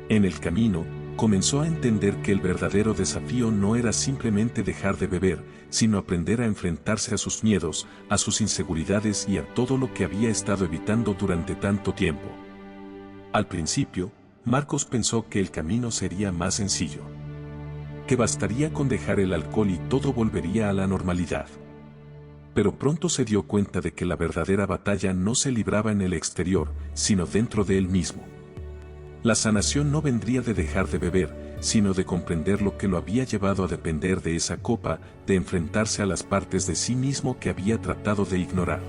En el camino, comenzó a entender que el verdadero desafío no era simplemente dejar de beber, sino aprender a enfrentarse a sus miedos, a sus inseguridades y a todo lo que había estado evitando durante tanto tiempo. Al principio, Marcos pensó que el camino sería más sencillo. Que bastaría con dejar el alcohol y todo volvería a la normalidad. Pero pronto se dio cuenta de que la verdadera batalla no se libraba en el exterior, sino dentro de él mismo. La sanación no vendría de dejar de beber, sino de comprender lo que lo había llevado a depender de esa copa, de enfrentarse a las partes de sí mismo que había tratado de ignorar.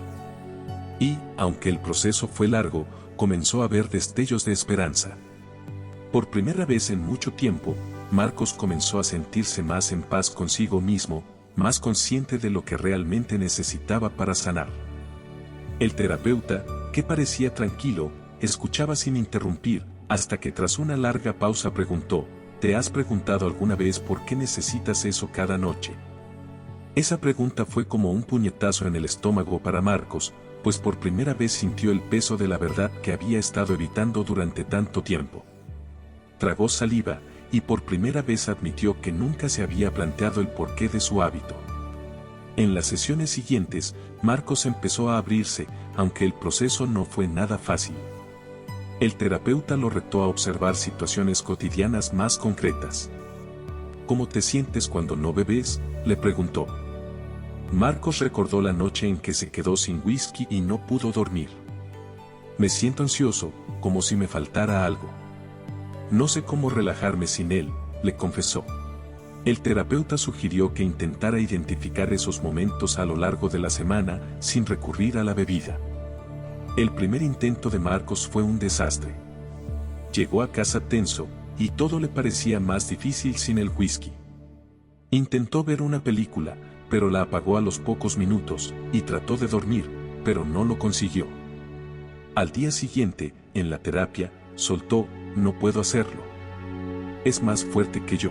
Y, aunque el proceso fue largo, comenzó a ver destellos de esperanza. Por primera vez en mucho tiempo, Marcos comenzó a sentirse más en paz consigo mismo, más consciente de lo que realmente necesitaba para sanar. El terapeuta, que parecía tranquilo, escuchaba sin interrumpir, hasta que tras una larga pausa preguntó: ¿te has preguntado alguna vez por qué necesitas eso cada noche? Esa pregunta fue como un puñetazo en el estómago para Marcos, pues por primera vez sintió el peso de la verdad que había estado evitando durante tanto tiempo. Tragó saliva, y por primera vez admitió que nunca se había planteado el porqué de su hábito. En las sesiones siguientes, Marcos empezó a abrirse, aunque el proceso no fue nada fácil. El terapeuta lo retó a observar situaciones cotidianas más concretas. ¿Cómo te sientes cuando no bebes?, le preguntó. Marcos recordó la noche en que se quedó sin whisky y no pudo dormir. Me siento ansioso, como si me faltara algo. No sé cómo relajarme sin él, le confesó. El terapeuta sugirió que intentara identificar esos momentos a lo largo de la semana, sin recurrir a la bebida. El primer intento de Marcos fue un desastre. Llegó a casa tenso, y todo le parecía más difícil sin el whisky. Intentó ver una película, pero la apagó a los pocos minutos, y trató de dormir, pero no lo consiguió. Al día siguiente, en la terapia, soltó: no puedo hacerlo. Es más fuerte que yo.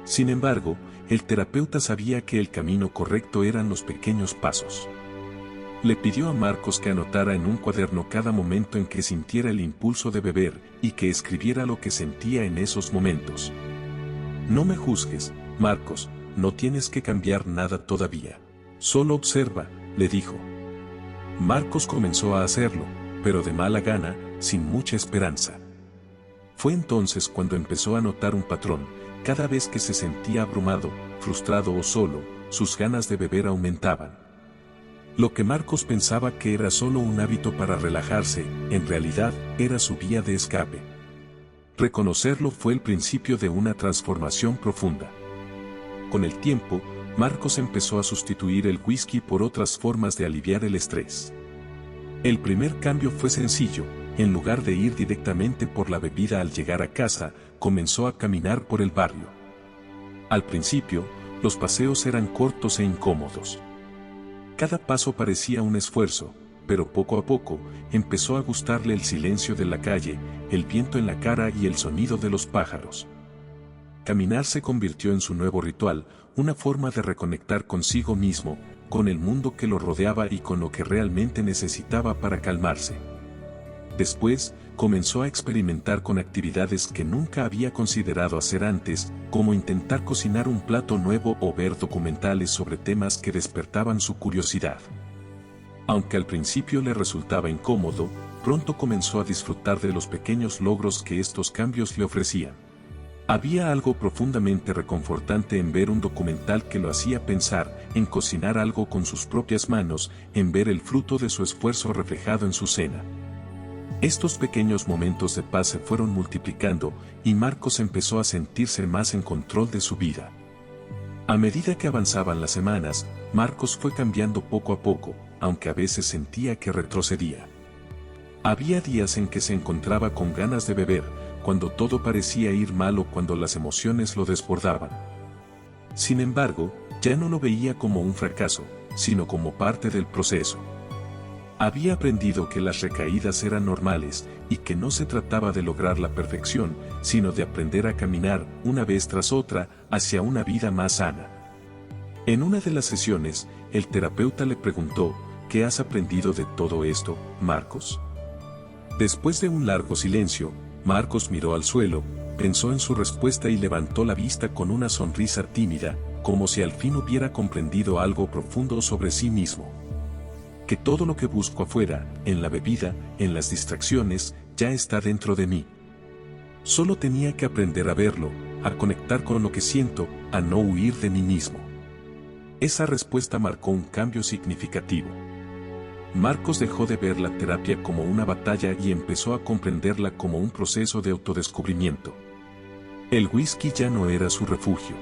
Sin embargo, el terapeuta sabía que el camino correcto eran los pequeños pasos. Le pidió a Marcos que anotara en un cuaderno cada momento en que sintiera el impulso de beber, y que escribiera lo que sentía en esos momentos. No me juzgues, Marcos, no tienes que cambiar nada todavía. Solo observa, le dijo. Marcos comenzó a hacerlo, pero de mala gana, sin mucha esperanza. Fue entonces cuando empezó a notar un patrón: cada vez que se sentía abrumado, frustrado o solo, sus ganas de beber aumentaban. Lo que Marcos pensaba que era solo un hábito para relajarse, en realidad, era su vía de escape. Reconocerlo fue el principio de una transformación profunda. Con el tiempo, Marcos empezó a sustituir el whisky por otras formas de aliviar el estrés. El primer cambio fue sencillo: en lugar de ir directamente por la bebida al llegar a casa, comenzó a caminar por el barrio. Al principio, los paseos eran cortos e incómodos. Cada paso parecía un esfuerzo, pero poco a poco, empezó a gustarle el silencio de la calle, el viento en la cara y el sonido de los pájaros. Caminar se convirtió en su nuevo ritual, una forma de reconectar consigo mismo, con el mundo que lo rodeaba y con lo que realmente necesitaba para calmarse. Después, comenzó a experimentar con actividades que nunca había considerado hacer antes, como intentar cocinar un plato nuevo o ver documentales sobre temas que despertaban su curiosidad. Aunque al principio le resultaba incómodo, pronto comenzó a disfrutar de los pequeños logros que estos cambios le ofrecían. Había algo profundamente reconfortante en ver un documental que lo hacía pensar, en cocinar algo con sus propias manos, en ver el fruto de su esfuerzo reflejado en su cena. Estos pequeños momentos de paz se fueron multiplicando, y Marcos empezó a sentirse más en control de su vida. A medida que avanzaban las semanas, Marcos fue cambiando poco a poco, aunque a veces sentía que retrocedía. Había días en que se encontraba con ganas de beber, cuando todo parecía ir mal o cuando las emociones lo desbordaban. Sin embargo, ya no lo veía como un fracaso, sino como parte del proceso. Había aprendido que las recaídas eran normales, y que no se trataba de lograr la perfección, sino de aprender a caminar, una vez tras otra, hacia una vida más sana. En una de las sesiones, el terapeuta le preguntó, ¿qué has aprendido de todo esto, Marcos? Después de un largo silencio, Marcos miró al suelo, pensó en su respuesta y levantó la vista con una sonrisa tímida, como si al fin hubiera comprendido algo profundo sobre sí mismo. Que todo lo que busco afuera, en la bebida, en las distracciones, ya está dentro de mí. Solo tenía que aprender a verlo, a conectar con lo que siento, a no huir de mí mismo. Esa respuesta marcó un cambio significativo. Marcos dejó de ver la terapia como una batalla y empezó a comprenderla como un proceso de autodescubrimiento. El whisky ya no era su refugio.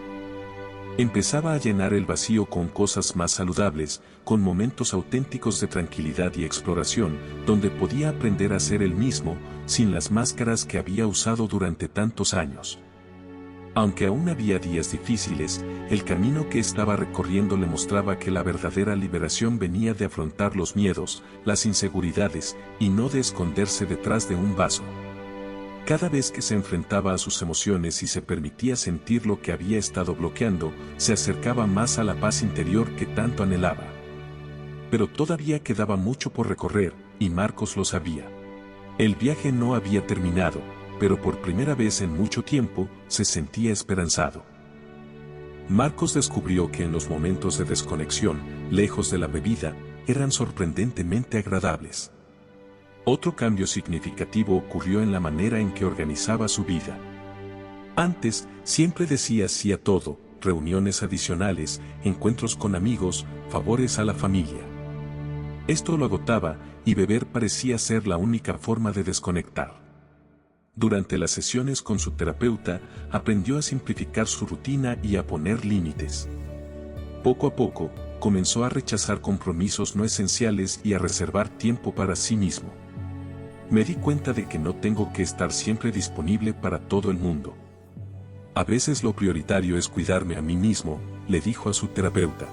Empezaba a llenar el vacío con cosas más saludables, con momentos auténticos de tranquilidad y exploración, donde podía aprender a ser él mismo, sin las máscaras que había usado durante tantos años. Aunque aún había días difíciles, el camino que estaba recorriendo le mostraba que la verdadera liberación venía de afrontar los miedos, las inseguridades, y no de esconderse detrás de un vaso. Cada vez que se enfrentaba a sus emociones y se permitía sentir lo que había estado bloqueando, se acercaba más a la paz interior que tanto anhelaba. Pero todavía quedaba mucho por recorrer, y Marcos lo sabía. El viaje no había terminado, pero por primera vez en mucho tiempo, se sentía esperanzado. Marcos descubrió que en los momentos de desconexión, lejos de la bebida, eran sorprendentemente agradables. Otro cambio significativo ocurrió en la manera en que organizaba su vida. Antes, siempre decía sí a todo, reuniones adicionales, encuentros con amigos, favores a la familia. Esto lo agotaba, y beber parecía ser la única forma de desconectar. Durante las sesiones con su terapeuta, aprendió a simplificar su rutina y a poner límites. Poco a poco, comenzó a rechazar compromisos no esenciales y a reservar tiempo para sí mismo. Me di cuenta de que no tengo que estar siempre disponible para todo el mundo. A veces lo prioritario es cuidarme a mí mismo, le dijo a su terapeuta.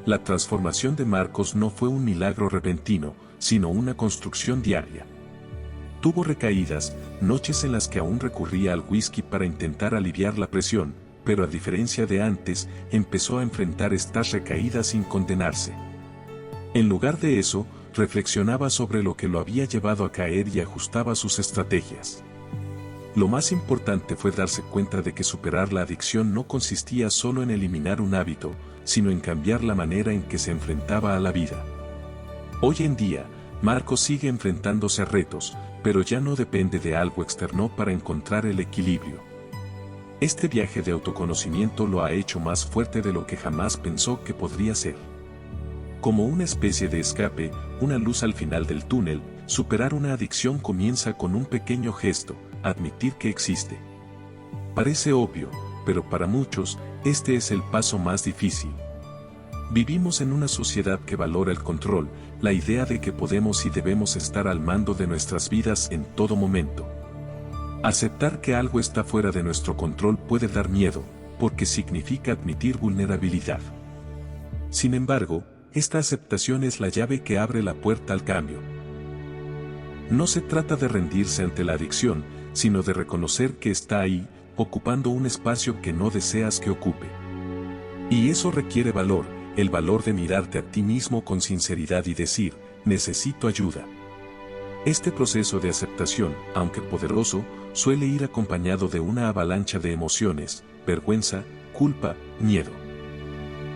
La transformación de Marcos no fue un milagro repentino, sino una construcción diaria. Tuvo recaídas, noches en las que aún recurría al whisky para intentar aliviar la presión, pero a diferencia de antes, empezó a enfrentar estas recaídas sin condenarse. En lugar de eso, reflexionaba sobre lo que lo había llevado a caer y ajustaba sus estrategias. Lo más importante fue darse cuenta de que superar la adicción no consistía solo en eliminar un hábito, sino en cambiar la manera en que se enfrentaba a la vida. Hoy en día, Marcos sigue enfrentándose a retos, pero ya no depende de algo externo para encontrar el equilibrio. Este viaje de autoconocimiento lo ha hecho más fuerte de lo que jamás pensó que podría ser. Como una especie de escape, una luz al final del túnel, superar una adicción comienza con un pequeño gesto, admitir que existe. Parece obvio, pero para muchos, este es el paso más difícil. Vivimos en una sociedad que valora el control, la idea de que podemos y debemos estar al mando de nuestras vidas en todo momento. Aceptar que algo está fuera de nuestro control puede dar miedo, porque significa admitir vulnerabilidad. Sin embargo, esta aceptación es la llave que abre la puerta al cambio. No se trata de rendirse ante la adicción, sino de reconocer que está ahí, ocupando un espacio que no deseas que ocupe. Y eso requiere valor, el valor de mirarte a ti mismo con sinceridad y decir, necesito ayuda. Este proceso de aceptación, aunque poderoso, suele ir acompañado de una avalancha de emociones, vergüenza, culpa, miedo.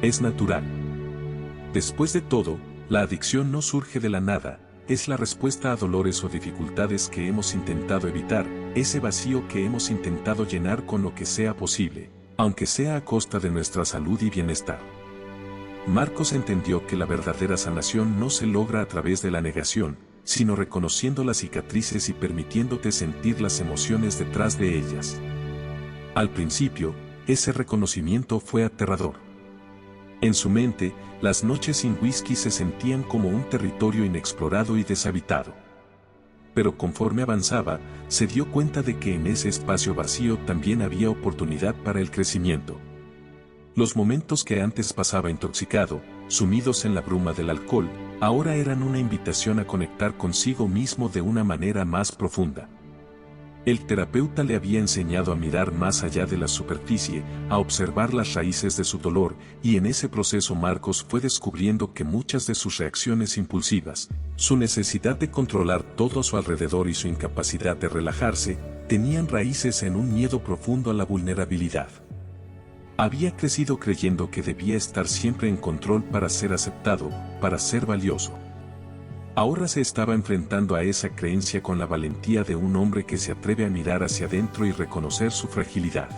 Es natural. Después de todo, la adicción no surge de la nada, es la respuesta a dolores o dificultades que hemos intentado evitar, ese vacío que hemos intentado llenar con lo que sea posible, aunque sea a costa de nuestra salud y bienestar. Marcos entendió que la verdadera sanación no se logra a través de la negación, sino reconociendo las cicatrices y permitiéndote sentir las emociones detrás de ellas. Al principio, ese reconocimiento fue aterrador. En su mente, las noches sin whisky se sentían como un territorio inexplorado y deshabitado. Pero conforme avanzaba, se dio cuenta de que en ese espacio vacío también había oportunidad para el crecimiento. Los momentos que antes pasaba intoxicado, sumidos en la bruma del alcohol, ahora eran una invitación a conectar consigo mismo de una manera más profunda. El terapeuta le había enseñado a mirar más allá de la superficie, a observar las raíces de su dolor, y en ese proceso Marcos fue descubriendo que muchas de sus reacciones impulsivas, su necesidad de controlar todo a su alrededor y su incapacidad de relajarse, tenían raíces en un miedo profundo a la vulnerabilidad. Había crecido creyendo que debía estar siempre en control para ser aceptado, para ser valioso. Ahora se estaba enfrentando a esa creencia con la valentía de un hombre que se atreve a mirar hacia adentro y reconocer su fragilidad.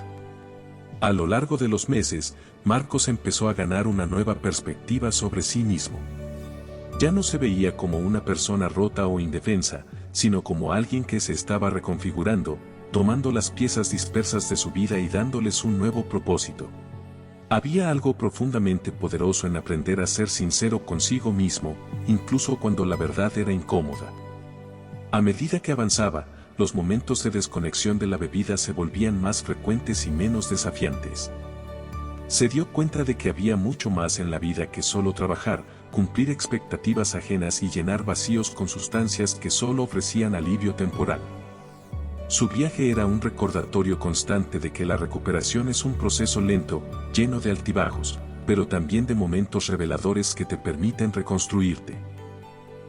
A lo largo de los meses, Marcos empezó a ganar una nueva perspectiva sobre sí mismo. Ya no se veía como una persona rota o indefensa, sino como alguien que se estaba reconfigurando, tomando las piezas dispersas de su vida y dándoles un nuevo propósito. Había algo profundamente poderoso en aprender a ser sincero consigo mismo, incluso cuando la verdad era incómoda. A medida que avanzaba, los momentos de desconexión de la bebida se volvían más frecuentes y menos desafiantes. Se dio cuenta de que había mucho más en la vida que solo trabajar, cumplir expectativas ajenas y llenar vacíos con sustancias que solo ofrecían alivio temporal. Su viaje era un recordatorio constante de que la recuperación es un proceso lento, lleno de altibajos, pero también de momentos reveladores que te permiten reconstruirte.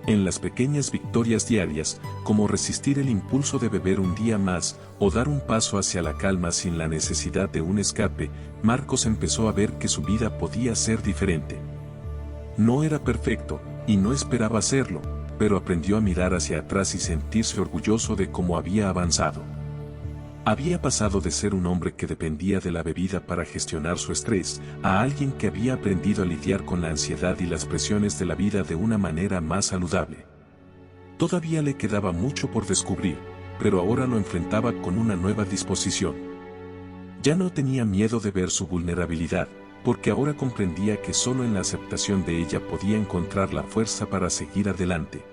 En las pequeñas victorias diarias, como resistir el impulso de beber un día más, o dar un paso hacia la calma sin la necesidad de un escape, Marcos empezó a ver que su vida podía ser diferente. No era perfecto, y no esperaba serlo, pero aprendió a mirar hacia atrás y sentirse orgulloso de cómo había avanzado. Había pasado de ser un hombre que dependía de la bebida para gestionar su estrés, a alguien que había aprendido a lidiar con la ansiedad y las presiones de la vida de una manera más saludable. Todavía le quedaba mucho por descubrir, pero ahora lo enfrentaba con una nueva disposición. Ya no tenía miedo de ver su vulnerabilidad, porque ahora comprendía que solo en la aceptación de ella podía encontrar la fuerza para seguir adelante.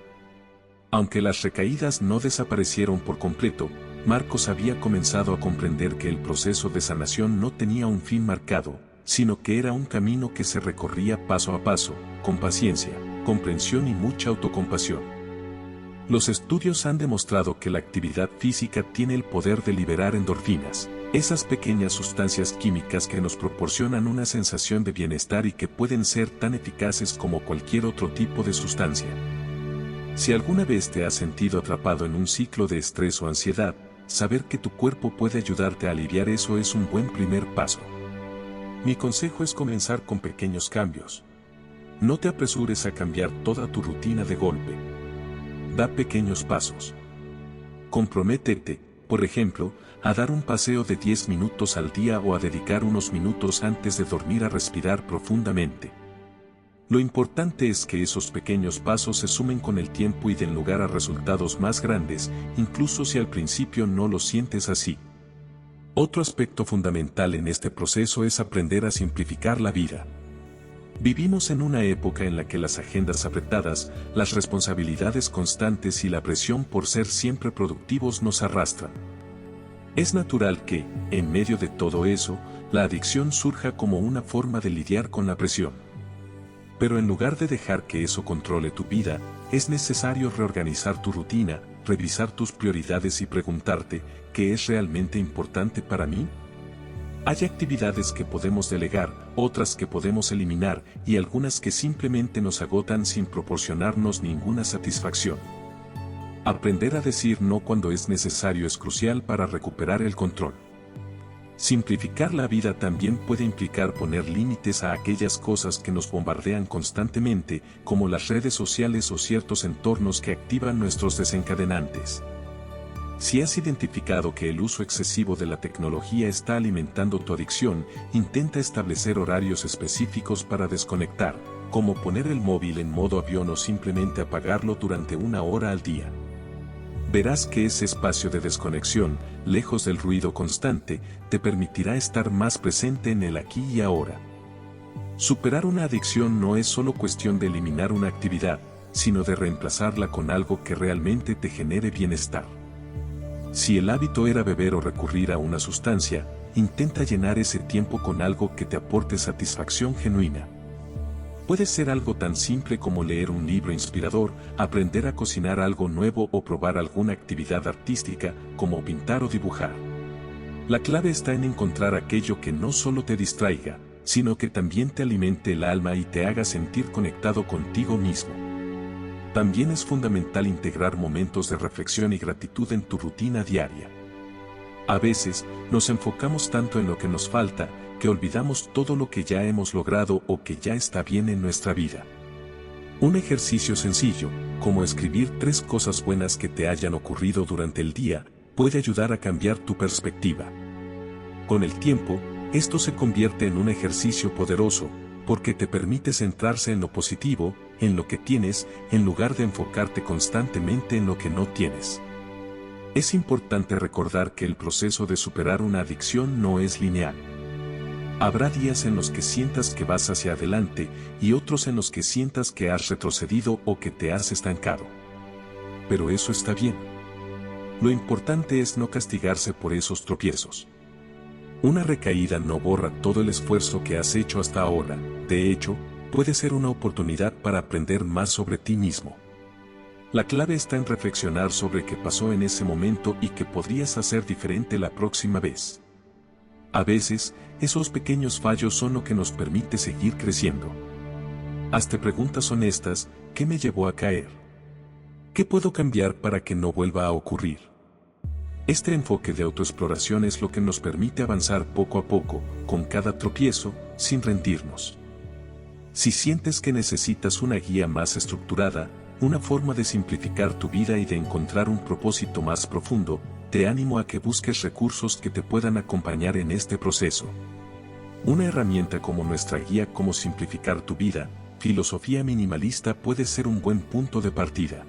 Aunque las recaídas no desaparecieron por completo, Marcos había comenzado a comprender que el proceso de sanación no tenía un fin marcado, sino que era un camino que se recorría paso a paso, con paciencia, comprensión y mucha autocompasión. Los estudios han demostrado que la actividad física tiene el poder de liberar endorfinas, esas pequeñas sustancias químicas que nos proporcionan una sensación de bienestar y que pueden ser tan eficaces como cualquier otro tipo de sustancia. Si alguna vez te has sentido atrapado en un ciclo de estrés o ansiedad, saber que tu cuerpo puede ayudarte a aliviar eso es un buen primer paso. Mi consejo es comenzar con pequeños cambios. No te apresures a cambiar toda tu rutina de golpe. Da pequeños pasos. Comprométete, por ejemplo, a dar un paseo de 10 minutos al día o a dedicar unos minutos antes de dormir a respirar profundamente. Lo importante es que esos pequeños pasos se sumen con el tiempo y den lugar a resultados más grandes, incluso si al principio no lo sientes así. Otro aspecto fundamental en este proceso es aprender a simplificar la vida. Vivimos en una época en la que las agendas apretadas, las responsabilidades constantes y la presión por ser siempre productivos nos arrastran. Es natural que, en medio de todo eso, la adicción surja como una forma de lidiar con la presión. Pero en lugar de dejar que eso controle tu vida, es necesario reorganizar tu rutina, revisar tus prioridades y preguntarte, ¿qué es realmente importante para mí? Hay actividades que podemos delegar, otras que podemos eliminar, y algunas que simplemente nos agotan sin proporcionarnos ninguna satisfacción. Aprender a decir no cuando es necesario es crucial para recuperar el control. Simplificar la vida también puede implicar poner límites a aquellas cosas que nos bombardean constantemente, como las redes sociales o ciertos entornos que activan nuestros desencadenantes. Si has identificado que el uso excesivo de la tecnología está alimentando tu adicción, intenta establecer horarios específicos para desconectar, como poner el móvil en modo avión o simplemente apagarlo durante 1 hora al día. Verás que ese espacio de desconexión, lejos del ruido constante, te permitirá estar más presente en el aquí y ahora. Superar una adicción no es solo cuestión de eliminar una actividad, sino de reemplazarla con algo que realmente te genere bienestar. Si el hábito era beber o recurrir a una sustancia, intenta llenar ese tiempo con algo que te aporte satisfacción genuina. Puede ser algo tan simple como leer un libro inspirador, aprender a cocinar algo nuevo o probar alguna actividad artística, como pintar o dibujar. La clave está en encontrar aquello que no solo te distraiga, sino que también te alimente el alma y te haga sentir conectado contigo mismo. También es fundamental integrar momentos de reflexión y gratitud en tu rutina diaria. A veces, nos enfocamos tanto en lo que nos falta, que olvidamos todo lo que ya hemos logrado o que ya está bien en nuestra vida. Un ejercicio sencillo, como escribir 3 cosas buenas que te hayan ocurrido durante el día, puede ayudar a cambiar tu perspectiva. Con el tiempo, esto se convierte en un ejercicio poderoso, porque te permite centrarse en lo positivo, en lo que tienes, en lugar de enfocarte constantemente en lo que no tienes. Es importante recordar que el proceso de superar una adicción no es lineal. Habrá días en los que sientas que vas hacia adelante y otros en los que sientas que has retrocedido o que te has estancado. Pero eso está bien. Lo importante es no castigarse por esos tropiezos. Una recaída no borra todo el esfuerzo que has hecho hasta ahora, de hecho, puede ser una oportunidad para aprender más sobre ti mismo. La clave está en reflexionar sobre qué pasó en ese momento y qué podrías hacer diferente la próxima vez. A veces, esos pequeños fallos son lo que nos permite seguir creciendo. Hazte preguntas honestas: ¿qué me llevó a caer? ¿Qué puedo cambiar para que no vuelva a ocurrir? Este enfoque de autoexploración es lo que nos permite avanzar poco a poco, con cada tropiezo, sin rendirnos. Si sientes que necesitas una guía más estructurada, una forma de simplificar tu vida y de encontrar un propósito más profundo, te animo a que busques recursos que te puedan acompañar en este proceso. Una herramienta como nuestra guía Cómo simplificar tu vida, Filosofía minimalista puede ser un buen punto de partida.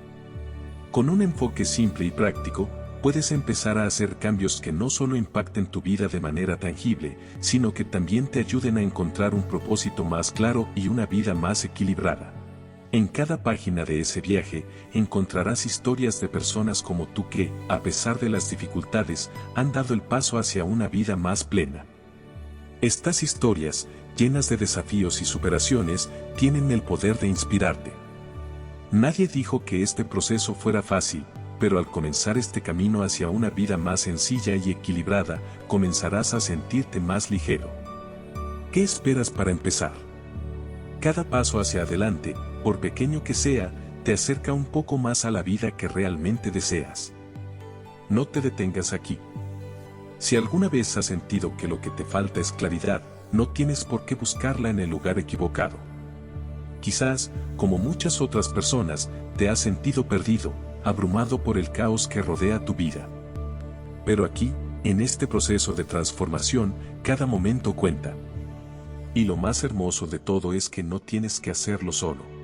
Con un enfoque simple y práctico, puedes empezar a hacer cambios que no solo impacten tu vida de manera tangible, sino que también te ayuden a encontrar un propósito más claro y una vida más equilibrada. En cada página de ese viaje, encontrarás historias de personas como tú que, a pesar de las dificultades, han dado el paso hacia una vida más plena. Estas historias, llenas de desafíos y superaciones, tienen el poder de inspirarte. Nadie dijo que este proceso fuera fácil, pero al comenzar este camino hacia una vida más sencilla y equilibrada, comenzarás a sentirte más ligero. ¿Qué esperas para empezar? Cada paso hacia adelante, por pequeño que sea, te acerca un poco más a la vida que realmente deseas. No te detengas aquí. Si alguna vez has sentido que lo que te falta es claridad, no tienes por qué buscarla en el lugar equivocado. Quizás, como muchas otras personas, te has sentido perdido, abrumado por el caos que rodea tu vida. Pero aquí, en este proceso de transformación, cada momento cuenta. Y lo más hermoso de todo es que no tienes que hacerlo solo.